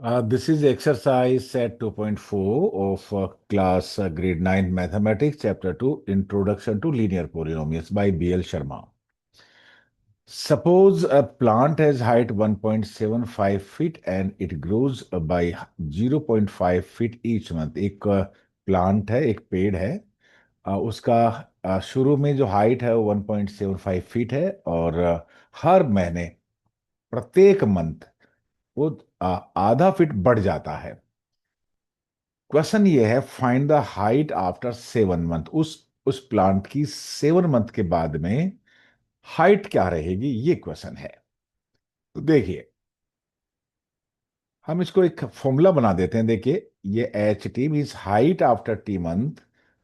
This is exercise set 2.4 of class grade 9 mathematics chapter 2 introduction to linear polynomials by BL Sharma. Suppose a plant has height 1.75 feet and it grows by 0.5 feet each month. एक plant है, एक पेड़ है। उसका शुरू में जो height है वो 1.75 फीट है और हर महीने प्रत्येक मंथ वो आधा फीट बढ़ जाता है। क्वेश्चन ये है, find the height after 7 month. उस प्लांट की 7 मंथ के बाद में हाइट क्या रहेगी, ये क्वेश्चन है। तो देखिए, हम इसको एक फॉर्मूला बना देते हैं। देखिए, ये H T means height after T month,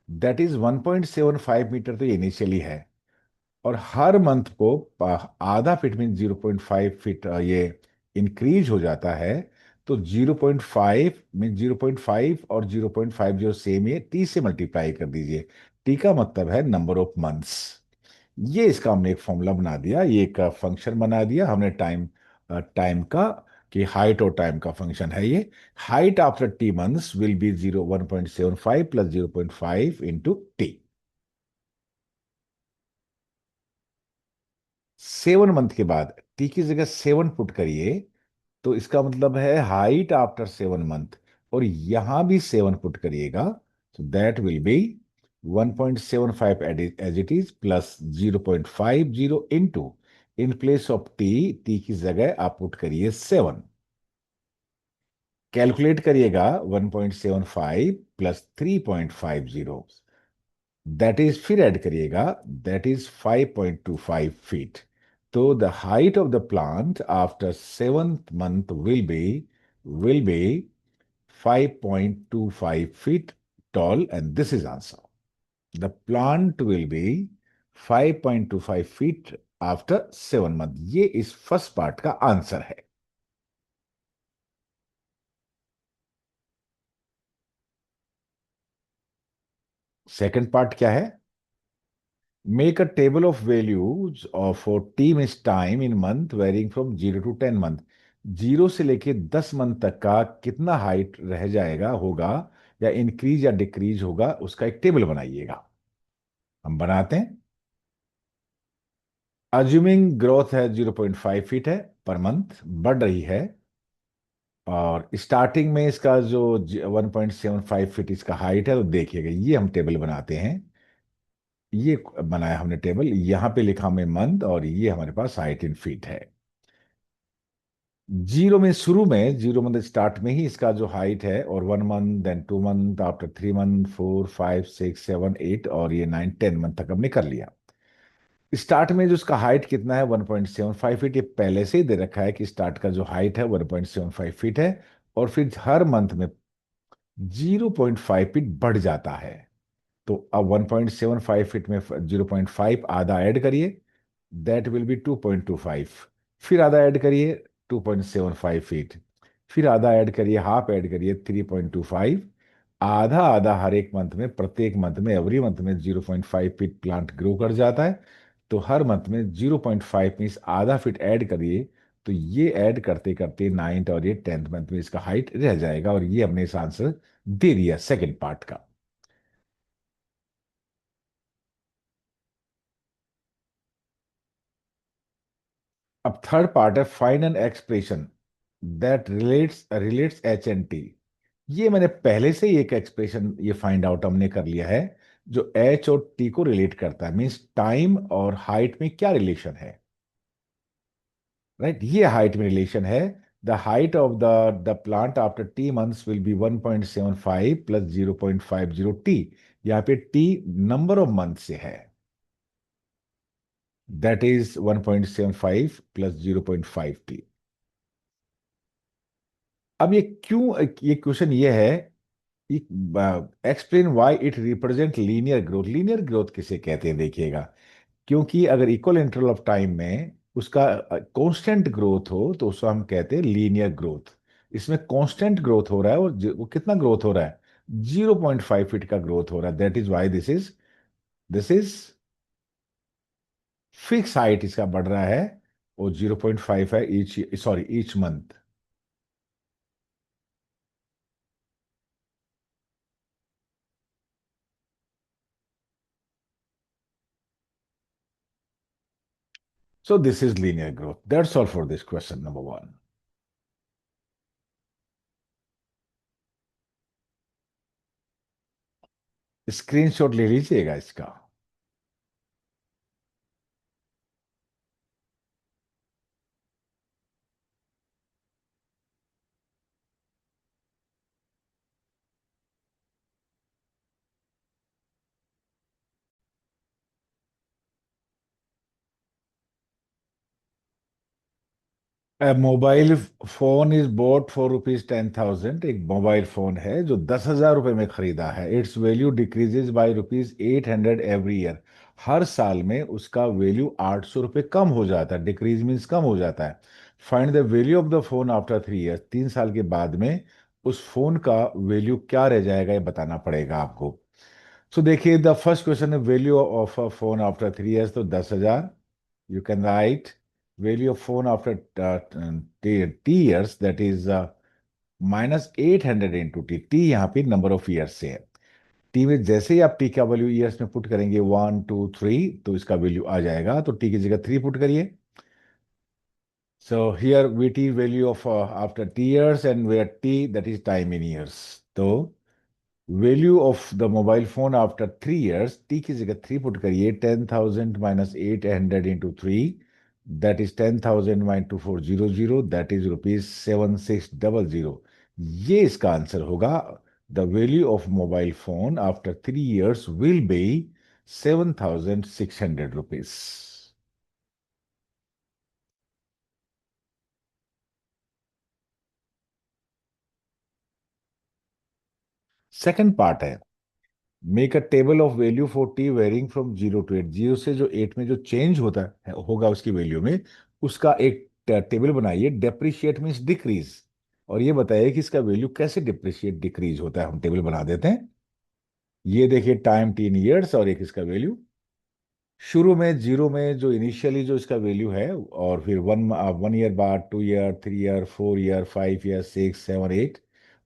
that is 1.75 metre, तो ये इनिशियली है। और हर मंथ को आधा फीट मीन 0.5 फीट ये इंक्रीज हो जाता है। तो 0.5 मीन 0.5 और 0.50 सेम, ये टी से मल्टीप्लाई कर दीजिए। टी का मतलब है नंबर ऑफ मंथ्स। ये इसका हमने एक फॉर्मूला बना दिया, ये एक फंक्शन बना दिया हमने टाइम टाइम का, कि हाइट और टाइम का फंक्शन है ये। Height after T months will be 1.75 plus 0.5 into T. 7 month के बाद टी की जगह 7 पुट करिए, तो इसका मतलब है हाइट आफ्टर 7 मंथ। और यहां भी 7 पुट करिएगा, तो that will be 1.75 as it is plus 0.50 into, in place of T, T की जगह आप पुट करिए 7। कैलकुलेट करिएगा 1.75 प्लस 3.50, दैट इज, फिर ऐड करिएगा, दैट इज 5.25 फीट। तो the height of the plant after 7th month will be 5.25 feet tall, and this is answer. The plant will be 5.25 feet after 7 month. ये इस first part का answer है। Second part क्या है? Make a table of values of T means time in month varying from 0 to 10 month. 0 से लेके 10 month तक का कितना हाइट रह जाएगा, होगा, या इंक्रीज या डिक्रीज होगा, उसका एक टेबल बनाइएगा। हम बनाते हैं। अज्यूमिंग ग्रोथ है 0.5 फीट है पर मंथ, बढ़ रही है। और स्टार्टिंग में इसका जो 1.75 फीट इसका हाइट है, तो देखिएगा ये हम टेबल बनाते हैं। ये बनाया हमने टेबल, यहाँ पे लिखा हमने मंथ, और ये हमारे पास हाइट इन फीट है। जीरो में, शुरू में 0 मंथ स्टार्ट में ही इसका जो हाइट है, और 1 month, then 2 month, after 3 month, 4, 5, 6, 7, 8, और ये 9, 10 मंथ तक हमने कर लिया। स्टार्ट में जो उसका हाइट कितना है, 1.75 फीट, ये पहले से ही दे रखा है कि स्टार्ट का जो हाइट है 1.75 फीट है। और फिर हर मंथ में 0.5 फीट बढ़ जाता है। तो अब 1.75 फीट में 0.5 आधा ऐड करिए, दैट विल बी 2.25। फिर आधा ऐड करिए, 2.75 फीट। फिर आधा ऐड करिए, हाफ ऐड करिए, 3.25। आधा आधा हर एक मंथ में, प्रत्येक मंथ में, एवरी मंथ में 0.5 फीट प्लांट ग्रो कर जाता है। तो हर मंथ में 0.5 मीन्स आधा फीट ऐड करिए। तो ये ऐड करते करते 9th और ये 10th मंथ में इसका हाइट रह जाएगा, और ये हमने इस आंसर दे दिया सेकेंड पार्ट का। अब थर्ड पार्ट है, find an expression that relates H and T. ये मैंने पहले से ही एक एक्सप्रेशन ये फाइंड आउट हमने कर लिया है, जो एच और टी को रिलेट करता है। मीन्स टाइम और हाइट में क्या रिलेशन है, राइट? ये हाइट में रिलेशन है। The height of the plant after T months will be 1.75 plus 0.50 T. यहाँ पे टी नंबर ऑफ मंथ से है, दैट इज 1.75 प्लस 0.5 टी। अब ये क्यों, ये क्वेश्चन ये है, explain why it represent linear growth. Linear growth किसे कहते हैं, देखिएगा। क्योंकि अगर इक्वल इंटरवल ऑफ टाइम में उसका कांस्टेंट ग्रोथ हो, तो उसको हम कहते हैं लीनियर ग्रोथ। इसमें कांस्टेंट ग्रोथ हो रहा है, और वो कितना ग्रोथ हो रहा है, 0.5 फीट का ग्रोथ हो रहा है। That is why this is fix height इसका बढ़ रहा है, और 0.5 है each, sorry each month. So this is linear growth. That's all for this question number one. Screenshot ले लीजिएगा इसका। Mobile phone is boat for ₹10,000। एक मोबाइल फोन है जो 10,000 रुपए में खरीदा है। Its value decreases by ₹800 every year. हर साल में उसका वैल्यू ₹800 कम हो जाता है। डिक्रीज मीन्स कम हो जाता है। Find the value of the phone after 3 years. 3 साल के बाद में उस फोन का वैल्यू क्या रह जाएगा ये बताना पड़ेगा आपको। सो देखिए, द फर्स्ट क्वेश्चन है value of a phone after 3 years, तो 10,000। You can write value of phone after t years, that is -800 into t। t यहाँ पे नंबर ऑफ ईयर्स से है। टी में जैसे ही आप टी का वैल्यू ईयर्स में पुट करेंगे 1 2 3, तो इसका वैल्यू आ जाएगा। तो टी की जगह 3 पुट करिए। So here V T value of after T years, and where T that is time in years. तो value of the mobile phone after 3 years, T की जगह 3 पुट करिए। 10,000 -800 into 3, that is 10,000 -2400, that is ₹7600। ये इसका answer होगा। The value of mobile phone after 3 years will be ₹7,600। Second part है, make a table of value for T varying from 0 to 8। 0 से जो 8 में जो चेंज होता है होगा उसकी वैल्यू में, उसका एक टेबल बनाइए। डेप्रिशिएट मीन्स डिक्रीज, और ये बताइए कि इसका वैल्यू कैसे डिप्रिशिएट डिक्रीज होता है। हम टेबल बना देते हैं। ये देखिए, टाइम 10 years और एक इसका वैल्यू। शुरू में 0 में जो इनिशियली जो इसका वैल्यू है, और फिर 1 ईयर बाद, 2 ईयर, 3 ईयर, 4 ईयर, 5 ईयर, 6 7 8,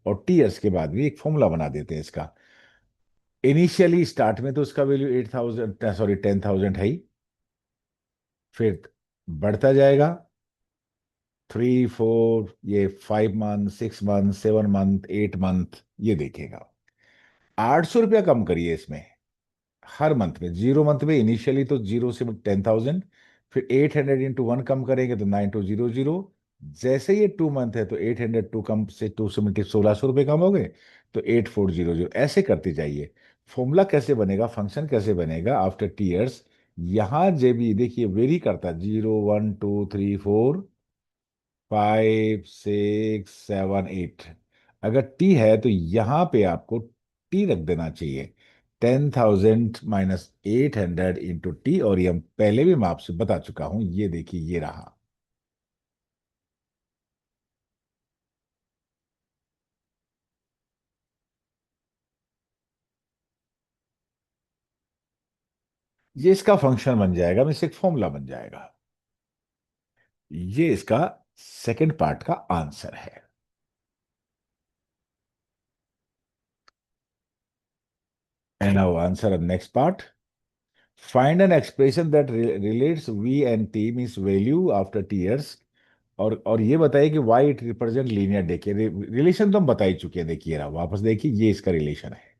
और टी years के बाद भी एक फॉर्मूला बना देते हैं इसका। इनिशियली स्टार्ट में तो उसका वैल्यू 8,000, सॉरी 10,000 है ही। फिर बढ़ता जाएगा, 3 4, ये 5 मंथ, 6 मंथ, 7 मंथ, 8 मंथ, ये देखेगा। ₹800 कम करिए इसमें हर मंथ में। 0 मंथ में इनिशियली तो 0 से 10,000, फिर 800 इंटू 1 कम करेंगे तो 9,200। जैसे ये 2 मंथ है तो 802 कम से 270, ₹1,600 कम हो गए, तो 8,400। ऐसे करते जाइए। फॉर्मूला कैसे बनेगा, फंक्शन कैसे बनेगा आफ्टर टी years। यहाँ जे भी देखिए वेरी करता है, 0 1 2 3 4 5 6 7 8। अगर टी है तो यहाँ पे आपको टी रख देना चाहिए। 10,000 -800 इंटू टी, और ये हम पहले भी मैं आपसे बता चुका हूं। ये देखिए, ये रहा। ये इसका फंक्शन बन जाएगा, मीन्स एक फॉर्मूला बन जाएगा। ये इसका सेकंड पार्ट का आंसर है। And now answer next part. Find an expression that relates V and T, means value after T years। और ये बताइए कि वाई इट रिप्रेजेंट लीनियर। देखिए, रिलेशन तो हम बता ही चुके हैं। देखिए रहा, वापस देखिए, ये इसका रिलेशन है।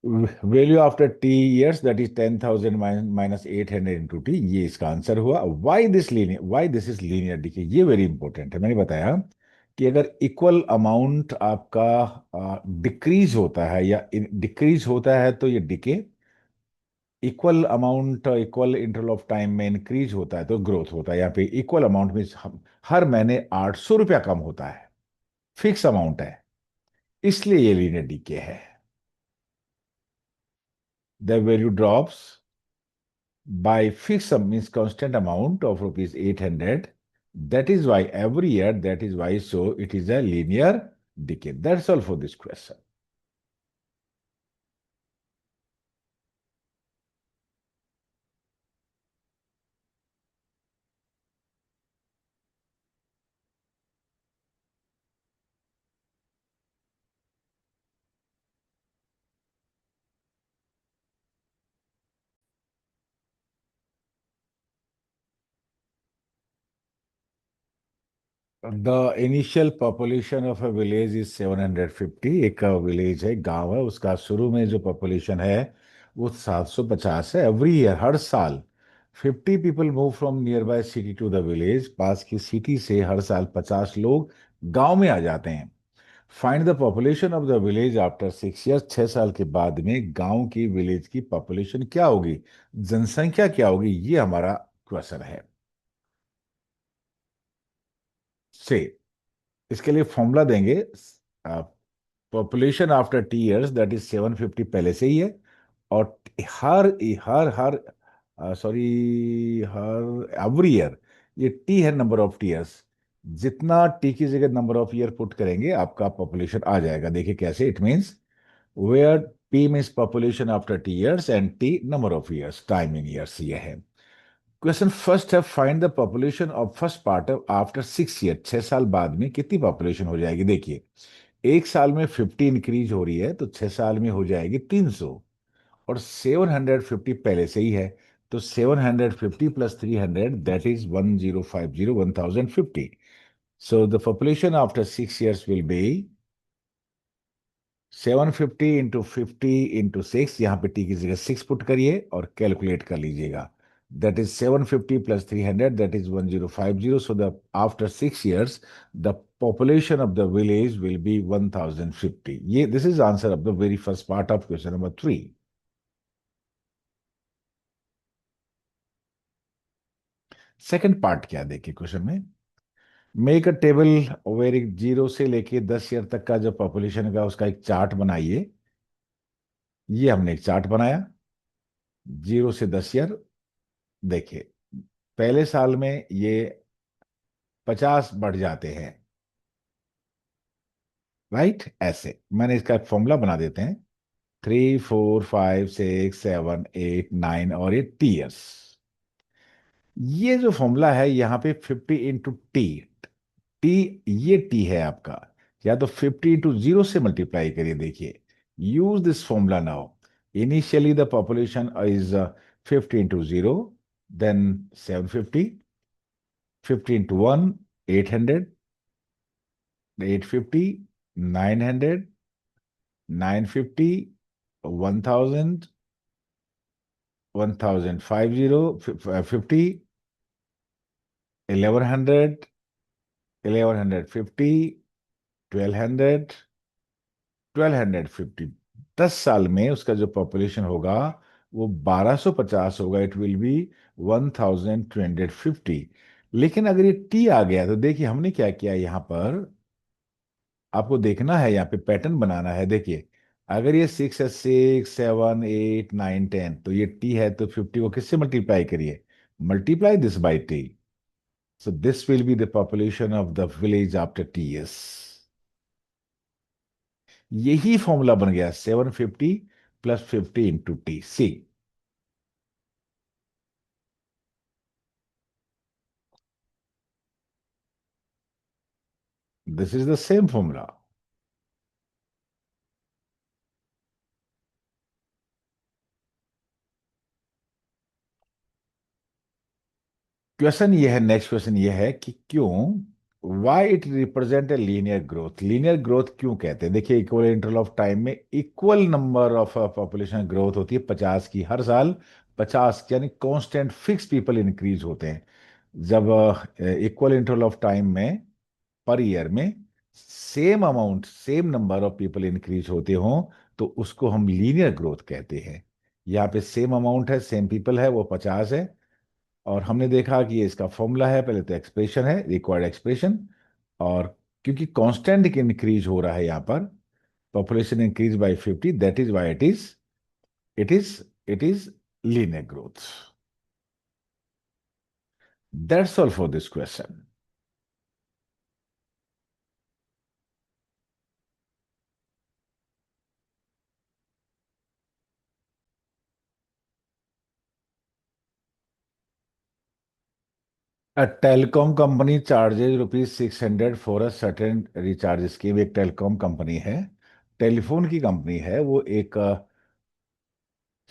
Value after T years, that is 10,000 -800 into T, ये इसका आंसर हुआ। Why this linear, why this is linear. देखिए, ये वेरी इंपॉर्टेंट है। मैंने बताया कि अगर इक्वल अमाउंट आपका डिक्रीज होता है या डिक्रीज होता है तो ये decay, equal amount equal interval of time में इंक्रीज होता है तो ग्रोथ होता है। यहाँ पे इक्वल अमाउंट में हर महीने ₹800 कम होता है। फिक्स अमाउंट है, इसलिए ये लीनियर डीके है। The value drops by fixed sum means constant amount of ₹800, that is why every year, that is why, so it is a linear decay. That's all for this question. The initial population of a village is 750। एक village है, गांव है, उसका शुरू में जो population है वो 750 है। एवरी ईयर, हर साल 50 people move from nearby city to the village. पास की सिटी से हर साल 50 लोग गांव में आ जाते हैं। Find the population of the village after 6 year. 6 साल के बाद में गांव की विलेज की पॉपुलेशन क्या होगी, जनसंख्या क्या होगी, ये हमारा क्वेश्चन है। से इसके लिए फॉर्मूला देंगे। Population after T years, that is 750 पहले से ही है। और हर हर हर सॉरी हर एवरी ईयर, ये टी है नंबर ऑफ टीयर्स। जितना टी की जगह नंबर ऑफ ईयर पुट करेंगे आपका पॉपुलेशन आ जाएगा। देखिए कैसे, it means where P means population after T years and T number of years, time in years ये है। क्वेश्चन फर्स्ट है, find the population of first part after 6 year. 6 साल बाद में कितनी पॉपुलेशन हो जाएगी। देखिए, एक साल में 50 इंक्रीज हो रही है, तो 6 साल में हो जाएगी 300। और 750 पहले से ही है, तो 750 plus 300, that is 1050, 1050। So the population after 6 years will be 750 into 50 into 6। यहाँ पे टी की जगह 6 पुट करिए और कैलकुलेट कर लीजिएगा। That is 750 plus 300, that is 1050। So the after 6 years the population of the village will be 1050। ये this is answer of the very first part of question number 3। Second part क्या है, देखिए question में, make a table very 0 से लेके 10 year तक का जो पॉपुलेशन का उसका एक चार्ट बनाइए। ये हमने एक चार्ट बनाया 0 से 10 ईयर। देखिए, पहले साल में ये 50 बढ़ जाते हैं, राइट। ऐसे मैंने इसका एक फॉर्मूला बना देते हैं। 3 4 5 6 7 8 9 और ये टीयर्स। ये जो फॉर्मूला है यहाँ पे 50 इंटू टी, ये टी है आपका। या तो 50 इंटू 0 से मल्टीप्लाई करिए। देखिए, use this formula now. Initially the population is 50 into 0, देन 750, 50 इंटू 1, 800, 850, 900, 950, 1000, 1050, 1100, 1150, 1200, 1250। 10 साल में उसका जो पॉपुलेशन होगा वो 1250 होगा। It will be 1250। लेकिन अगर ये टी आ गया तो देखिए हमने क्या किया यहाँ पर, आपको देखना है, यहाँ पे पैटर्न बनाना है। देखिए, अगर ये 6 6 7 8 9 10, तो ये टी है, तो 50 को किससे मल्टीप्लाई करिए, multiply this by T. So this will be the population of the village after T years. यही फॉर्मूला बन गया 750 plus 50 into T. See, this is the same formula. Question ये है, नेक्स्ट क्वेश्चन ये है कि क्यों, why it represent a linear growth. Linear growth क्यों कहते हैं। देखिए, इक्वल इंटरवल ऑफ टाइम में equal number of population growth होती है 50 की हर साल। 50 यानी कांस्टेंट फिक्स पीपल इंक्रीज होते हैं। जब इक्वल इंटरवल ऑफ टाइम में पर ईयर में same amount, same number of people increase होते हों, तो उसको हम लीनियर ग्रोथ कहते हैं। यहाँ पे सेम अमाउंट है, सेम पीपल है, वो 50 है। और हमने देखा कि ये इसका फॉर्मूला है, पहले तो एक्सप्रेशन है, रिक्वायर्ड एक्सप्रेशन। और क्योंकि कांस्टेंट इंक्रीज हो रहा है यहाँ पर, population increase by 50, that is why it is it is linear growth. That's all for this question. A telecom company charges ₹600 for a certain recharge scheme. एक telecom company है, telephone की company है, वो एक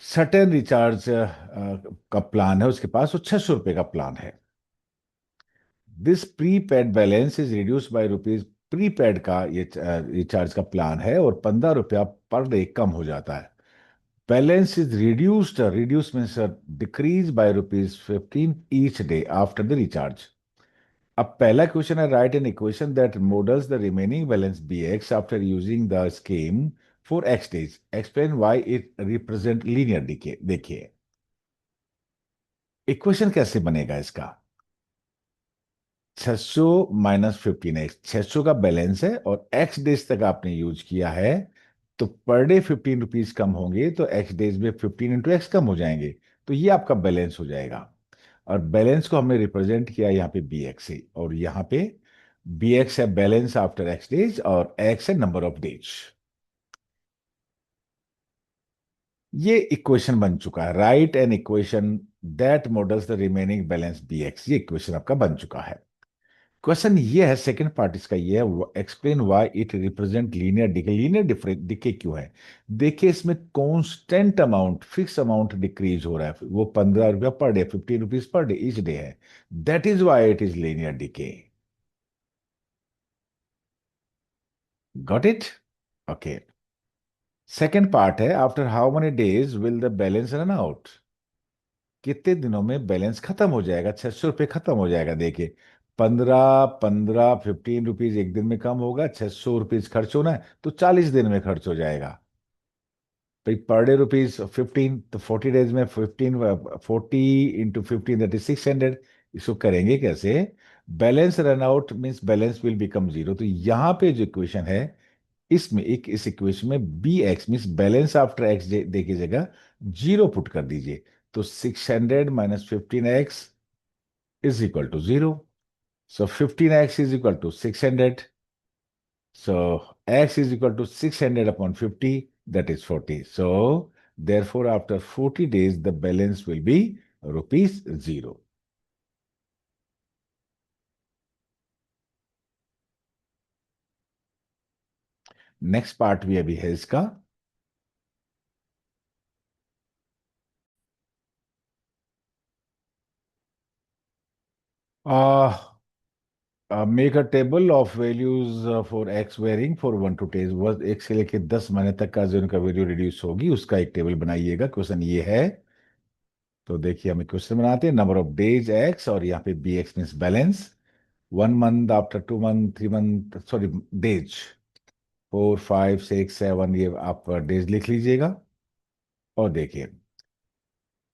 सर्टेन रिचार्ज का plan है उसके पास, वो ₹600 का प्लान है। This prepaid balance is reduce by rupees. Prepaid का ये रिचार्ज का प्लान है और 15 रुपया पर डे कम हो जाता है। Balance is reduced, reduce means decrease by rupees 15 each day after the recharge. अब पहला क्वेश्चन है, write an equation that models the remaining balance B X after using the scheme for X days, explain why it represent linear decay. देखिए equation कैसे बनेगा इसका। 600 minus 15x, 600 का balance है और एक्स डेज तक आपने यूज किया है, तो पर डे 15 रुपीज कम होंगे तो एक्स डेज में 15 × एक्स कम हो जाएंगे, तो ये आपका बैलेंस हो जाएगा। और बैलेंस को हमने रिप्रेजेंट किया यहाँ पे बी एक्स से, और यहाँ पे बी एक्स है बैलेंस आफ्टर एक्स डेज और एक्स है नंबर ऑफ डेज। ये इक्वेशन बन चुका है, write an equation that models the remaining balance B X, ये इक्वेशन आपका बन चुका है। क्वेश्चन ये है, सेकंड पार्ट इसका ये है, explain why it represent linear decay. Linear different decay क्यों है। देखिए इसमें constant amount, fix amount decrease हो रहा है, वो 15 रुपया per day, 15 rupees per day each day है। That is why it is linear decay. Got it. Okay. Second part है, after how many days will the balance run out. कितने दिनों में बैलेंस खत्म हो जाएगा, 600 रुपये खत्म हो जाएगा। देखिए 15 15 15 रुपीज एक दिन में कम होगा, 600 रुपीज खर्च होना है तो 40 दिन में खर्च हो जाएगा। भाई पर डे रुपीज 15, तो 40 डेज में 40 × 15 दैट इज 600। इसको करेंगे कैसे। Balance run out means balance will become zero, तो यहाँ पे जो इक्वेशन है, इसमें एक इस इक्वेशन में B x means balance after x दे की जगह जीरो पुट कर दीजिए, तो 600 minus 15x is equal to 0. So 15x is equal to 600. So x is equal to 600 upon 50, that is 40. So therefore after 40 days the balance will be rupees 0. Next part भी अभी है इसका। Make a table of values for X varying for 1 to 10, बस एक से लेके 10 महीने तक का जो इनका वैल्यू रिड्यूस होगी उसका एक टेबल बनाइएगा। क्वेश्चन ये है, तो देखिए हम क्वेश्चन बनाते हैं, नंबर ऑफ डेज एक्स और यहाँ पे B x means balance, 1 month after 2 month 3 month, sorry days 4 5 6 7, ये आप डेज लिख लीजिएगा। और देखिए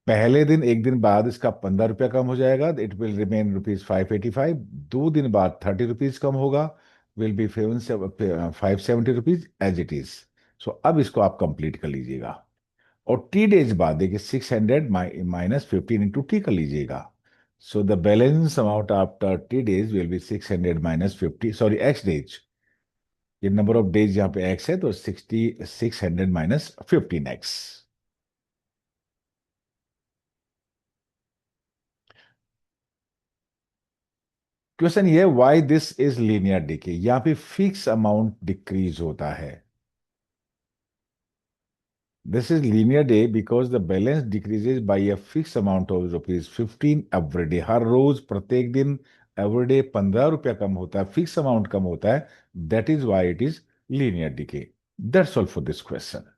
पहले दिन एक दिन बाद इसका 15 रुपया कम हो जाएगा, इट विल रिमेन रुपीज 585। 2 दिन बाद 30 रुपीज कम होगा, will be 570 rupees as it is. So अब इसको आप कंप्लीट कर लीजिएगा। और टी डेज बाद देखिए 600 माइनस 15 × टी कर लीजिएगा। So the balance amount after T days will be 600 minus 50, sorry x days, ये नंबर ऑफ डेज यहाँ पे एक्स है तो 600 माइनस 15x। क्वेश्चन ये, why this is linear decay. यहाँ पे फिक्स अमाउंट डिक्रीज होता है। This is linear day because the balance decreases by a fix amount of rupees 15 every day. हर रोज प्रत्येक दिन एवरी डे 15 रुपया कम होता है, फिक्स अमाउंट कम होता है। That is why it is linear decay. That's all for this question.